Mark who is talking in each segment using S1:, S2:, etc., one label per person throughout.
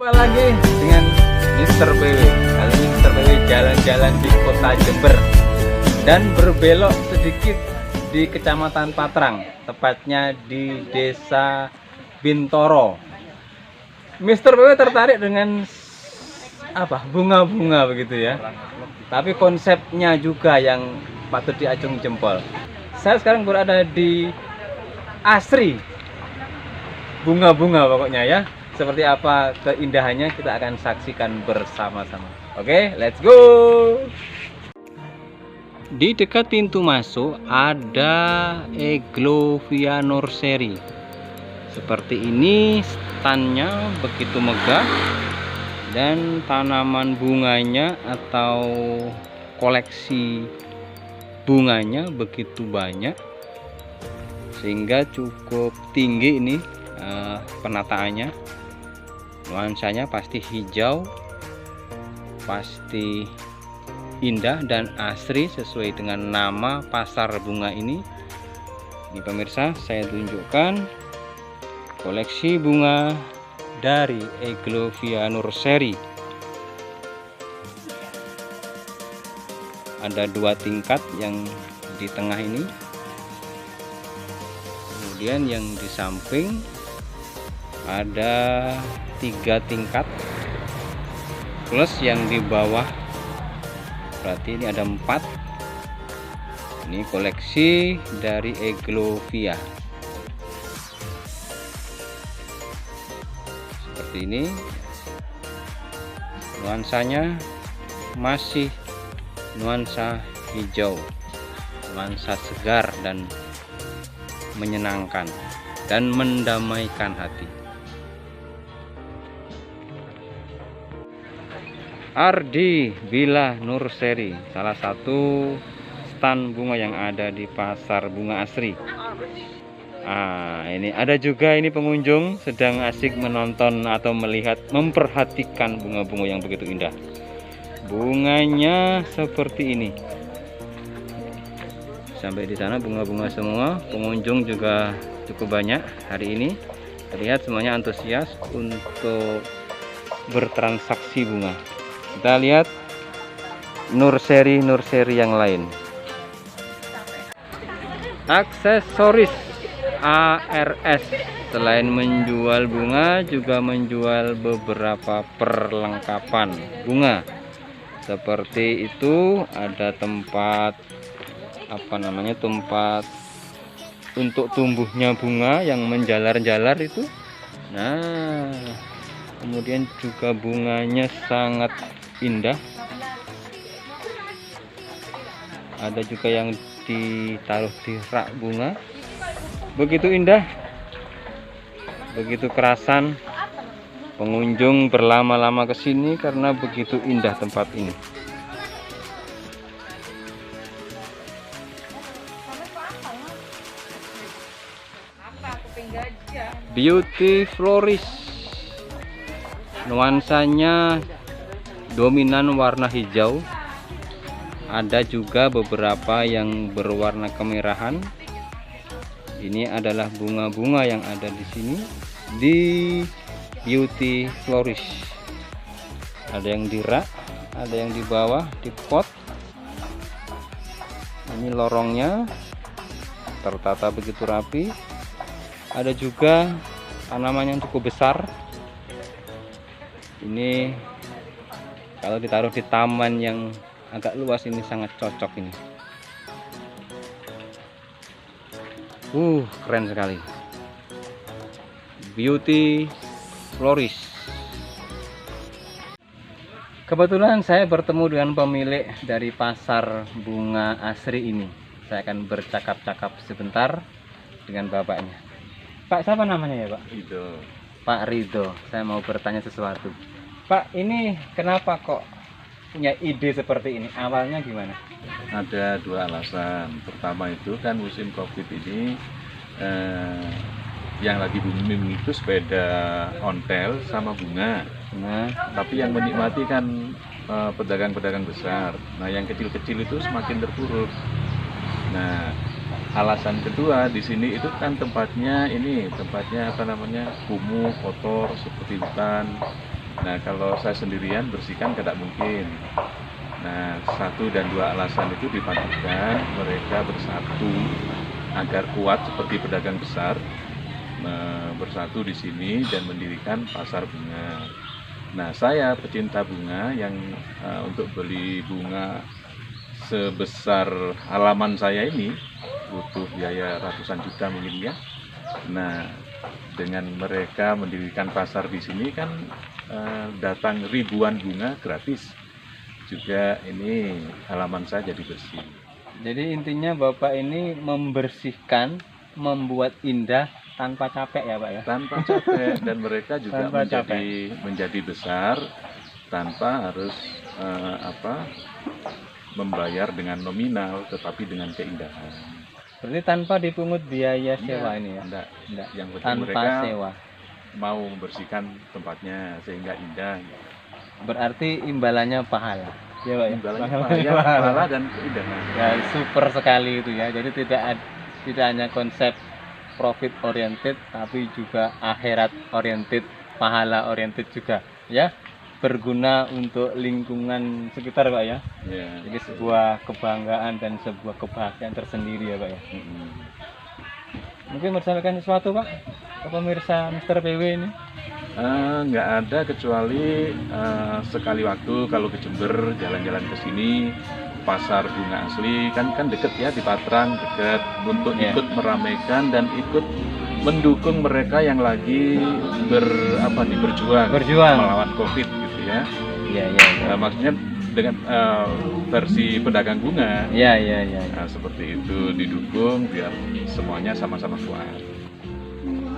S1: Jumpa lagi dengan Mister BW. Kali ini Mister BW jalan-jalan di kota Jember dan berbelok sedikit di Kecamatan Patrang, tepatnya di Desa Bintoro. Mister BW tertarik dengan apa? Bunga-bunga begitu ya. Tapi konsepnya juga yang patut diacungi jempol. Saya sekarang berada di Asri. Bunga-bunga pokoknya ya. Seperti apa keindahannya kita akan saksikan bersama-sama. Oke, let's go. Di dekat pintu masuk ada Eglovia Nursery. Seperti ini standnya, begitu megah, dan tanaman bunganya atau koleksi bunganya begitu banyak sehingga cukup tinggi ini penataannya. Nuansanya pasti hijau, pasti indah dan asri sesuai dengan nama pasar bunga ini. Ini pemirsa, saya tunjukkan koleksi bunga dari Eglovia Nursery. Ada 2 tingkat yang di tengah ini, kemudian yang di samping ada 3 tingkat plus yang di bawah, berarti ini ada 4. Ini koleksi dari Eglovia seperti ini. Nuansanya masih nuansa hijau, nuansa segar dan menyenangkan dan mendamaikan hati. Ardi Villa Nursery, salah satu stand bunga yang ada di pasar bunga Asri. Ini ada juga ini pengunjung sedang asik menonton atau melihat, memperhatikan bunga-bunga yang begitu indah. Bunganya seperti ini. Sampai di sana bunga-bunga semua. Pengunjung juga cukup banyak hari ini. Terlihat semuanya antusias untuk bertransaksi bunga. Kita lihat nursery yang lain. Aksesoris ARS selain menjual bunga juga menjual beberapa perlengkapan bunga. Seperti itu, ada tempat tempat untuk tumbuhnya bunga yang menjalar-jalar itu. Nah, kemudian juga bunganya sangat indah. Ada juga yang ditaruh di rak bunga, begitu indah, begitu kerasan. Pengunjung berlama-lama ke sini karena begitu indah tempat ini. Beauty Florist, nuansanya dominan warna hijau. Ada juga beberapa yang berwarna kemerahan. Ini adalah bunga-bunga yang ada di sini di Beauty Florist. Ada yang di rak, ada yang di bawah di pot. Ini lorongnya tertata begitu rapi. Ada juga tanaman yang cukup besar. Ini kalau ditaruh di taman yang agak luas ini sangat cocok ini. Keren sekali. Beauty Florist. Kebetulan saya bertemu dengan pemilik dari pasar bunga Asri ini. Saya akan bercakap-cakap sebentar dengan bapaknya. Pak, siapa namanya ya, Pak?
S2: Ridho.
S1: Pak Ridho. Saya mau bertanya sesuatu. Pak, ini kenapa kok punya ide seperti ini? Awalnya gimana?
S2: Ada 2 alasan. Pertama itu kan musim COVID ini yang lagi booming itu sepeda ontel sama bunga.
S1: Nah,
S2: Tapi yang menikmati kan pedagang-pedagang besar. Nah, yang kecil-kecil itu semakin terpuruk. Nah, alasan kedua di sini itu kan tempatnya kumuh, kotor seperti hutan. Nah, kalau saya sendirian bersihkan tidak mungkin. Nah, 1 dan 2 alasan itu dipadukan, mereka bersatu agar kuat seperti pedagang besar, bersatu di sini dan mendirikan pasar bunga. Nah, saya pecinta bunga yang untuk beli bunga sebesar halaman saya ini butuh biaya ratusan juta mungkin ya. Nah, dengan mereka mendirikan pasar di sini kan datang ribuan bunga gratis. Juga ini halaman saya jadi bersih.
S1: Jadi intinya Bapak ini membersihkan, membuat indah tanpa capek ya Pak ya?
S2: Tanpa capek, dan mereka juga
S1: Tanpa
S2: menjadi besar tanpa harus membayar dengan nominal, tetapi dengan keindahan.
S1: Berarti tanpa dipungut biaya sewa ini ya?
S2: Enggak. Yang penting
S1: Tanpa
S2: mereka
S1: sewa.
S2: mau membersihkan tempatnya sehingga indah.
S1: Berarti imbalannya pahala. Ya Pak ya?
S2: Imbalannya pahala dan keindahan.
S1: Ya super sekali itu ya. Jadi tidak hanya konsep profit oriented, tapi juga akhirat oriented, pahala oriented juga ya. Berguna untuk lingkungan sekitar Pak ya.
S2: Ya.
S1: Jadi sebuah kebanggaan dan sebuah kebahagiaan tersendiri ya Pak ya. Mungkin mau disampaikan sesuatu Pak ke pemirsa Mr. PW ini?
S2: Nggak ada, kecuali sekali waktu kalau ke Jember jalan-jalan ke sini, pasar bunga asli kan deket ya, di Patrang deket, untuk ikut meramaikan dan ikut mendukung mereka yang lagi berjuang melawan COVID gitu ya. Iya. Maksudnya dengan versi pedagang bunga.
S1: Iya.
S2: Nah, seperti itu, didukung biar semuanya sama-sama kuat.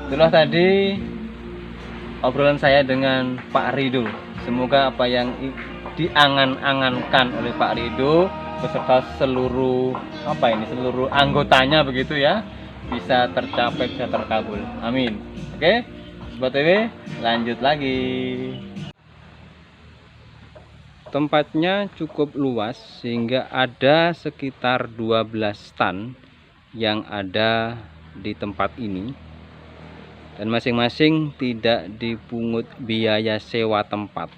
S1: Itulah tadi obrolan saya dengan Pak Rido. Semoga apa yang diangan-angankan oleh Pak Rido beserta seluruh anggotanya begitu ya, bisa tercapai, bisa terkabul. Amin. Oke, Sobat TV, lanjut lagi. Tempatnya cukup luas sehingga ada sekitar 12 stand yang ada di tempat ini. Dan masing-masing tidak dipungut biaya sewa tempat.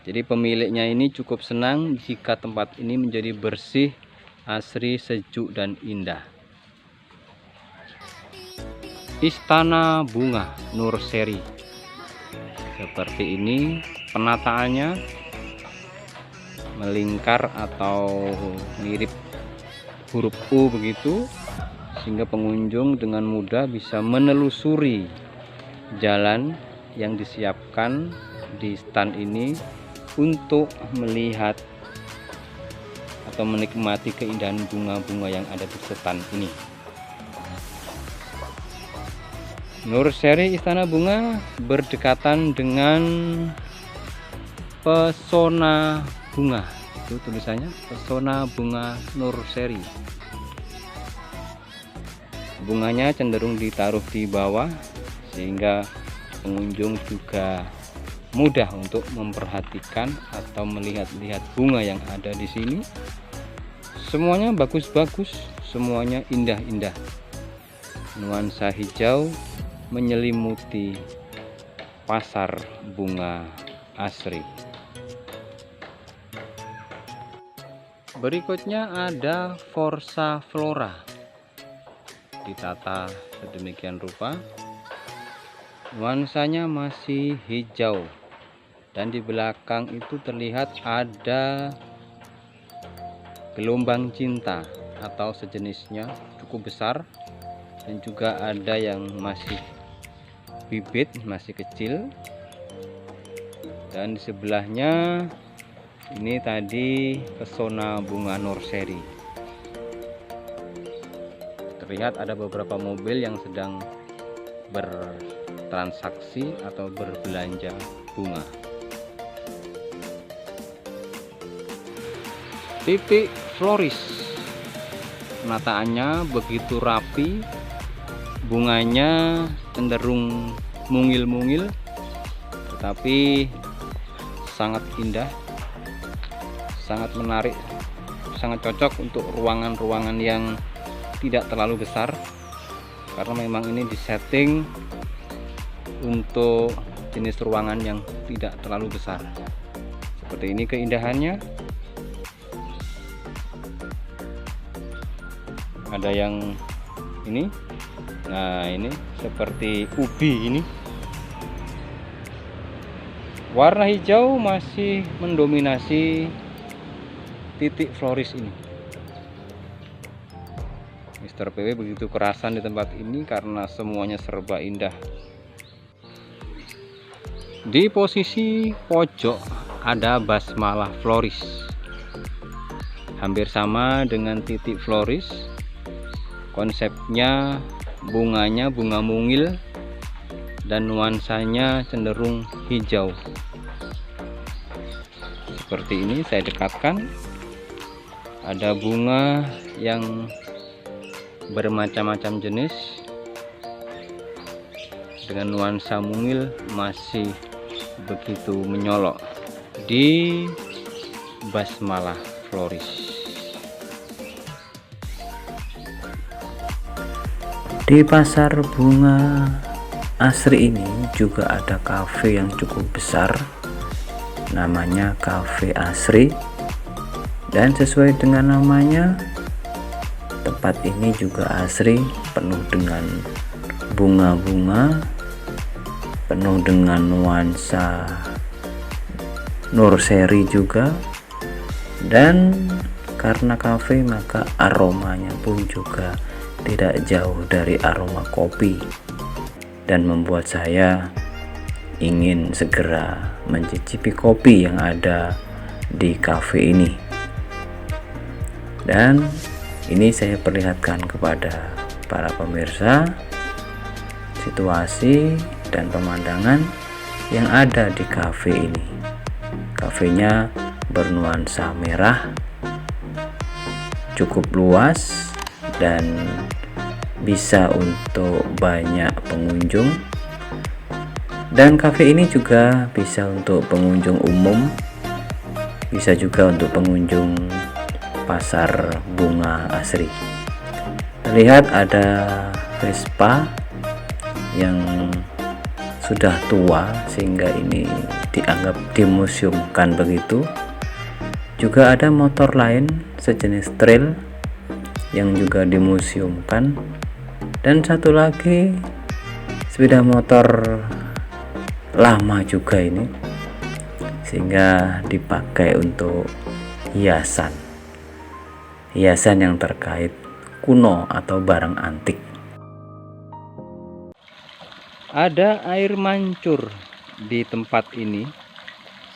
S1: Jadi pemiliknya ini cukup senang jika tempat ini menjadi bersih, asri, sejuk, dan indah. Istana Bunga Nurseri. Seperti ini penataannya, melingkar atau mirip huruf U begitu, sehingga pengunjung dengan mudah bisa menelusuri jalan yang disiapkan di stand ini untuk melihat atau menikmati keindahan bunga-bunga yang ada di stand ini. Nurseri Istana Bunga berdekatan dengan Pesona Bunga. Itu tulisannya Pesona Bunga Nurseri. Bunganya cenderung ditaruh di bawah sehingga pengunjung juga mudah untuk memperhatikan atau melihat-lihat bunga yang ada di sini. Semuanya bagus-bagus, semuanya indah-indah. Nuansa hijau menyelimuti pasar bunga asri. Berikutnya ada Forza Flora. Ditata sedemikian rupa, nuansanya masih hijau, dan di belakang itu terlihat ada gelombang cinta atau sejenisnya, cukup besar, dan juga ada yang masih bibit, masih kecil. Dan di sebelahnya ini tadi Pesona Bunga Nurseri. Terlihat ada beberapa mobil yang sedang bertransaksi atau berbelanja bunga. Titik floris, penataannya begitu rapi, bunganya cenderung mungil-mungil, tetapi sangat indah, sangat menarik, sangat cocok untuk ruangan-ruangan yang tidak terlalu besar, karena memang ini disetting untuk jenis ruangan yang tidak terlalu besar. Seperti ini keindahannya. Ada yang ini, nah ini seperti ubi ini. Warna hijau masih mendominasi titik floris ini. Mr. PW begitu kerasan di tempat ini karena semuanya serba indah. Di posisi pojok ada basmalah floris, hampir sama dengan titik floris. Konsepnya bunganya bunga mungil dan nuansanya cenderung hijau. Seperti ini saya dekatkan, ada bunga yang bermacam-macam jenis dengan nuansa mungil masih begitu menyolok di basmalah floris.
S3: Di pasar bunga asri ini juga ada kafe yang cukup besar, namanya Cafe Asri, dan sesuai dengan namanya, tempat ini juga asri, penuh dengan bunga-bunga, penuh dengan nuansa nursery juga, dan karena kafe maka aromanya pun juga tidak jauh dari aroma kopi, dan membuat saya ingin segera mencicipi kopi yang ada di kafe ini. Dan ini saya perlihatkan kepada para pemirsa situasi dan pemandangan yang ada di kafe ini. Kafenya bernuansa merah, cukup luas dan bisa untuk banyak pengunjung, dan kafe ini juga bisa untuk pengunjung umum, bisa juga untuk pengunjung pasar bunga asri. Lihat ada Vespa yang sudah tua sehingga ini dianggap dimuseumkan begitu. Juga ada motor lain sejenis trail yang juga dimuseumkan, dan satu lagi sepeda motor lama juga ini, sehingga dipakai untuk hiasan yang terkait kuno atau barang antik.
S1: Ada air mancur di tempat ini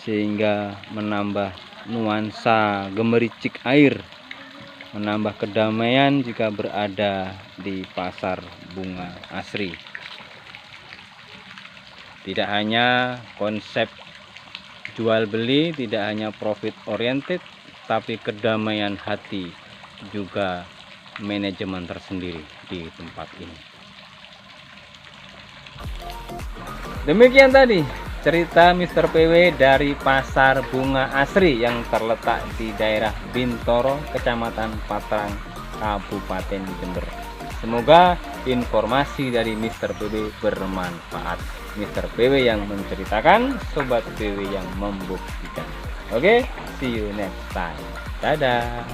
S1: sehingga menambah nuansa gemericik air, menambah kedamaian jika berada di pasar bunga asri. Tidak hanya konsep jual beli, tidak hanya profit oriented, tapi kedamaian hati juga manajemen tersendiri di tempat ini. Demikian tadi cerita Mr. PW dari pasar bunga asri yang terletak di daerah Bintoro, Kecamatan Patrang, Kabupaten Jember. Semoga informasi dari Mr. PW bermanfaat. Mr. PW yang menceritakan, Sobat PW yang membuktikan. Oke, see you next time. Dadah.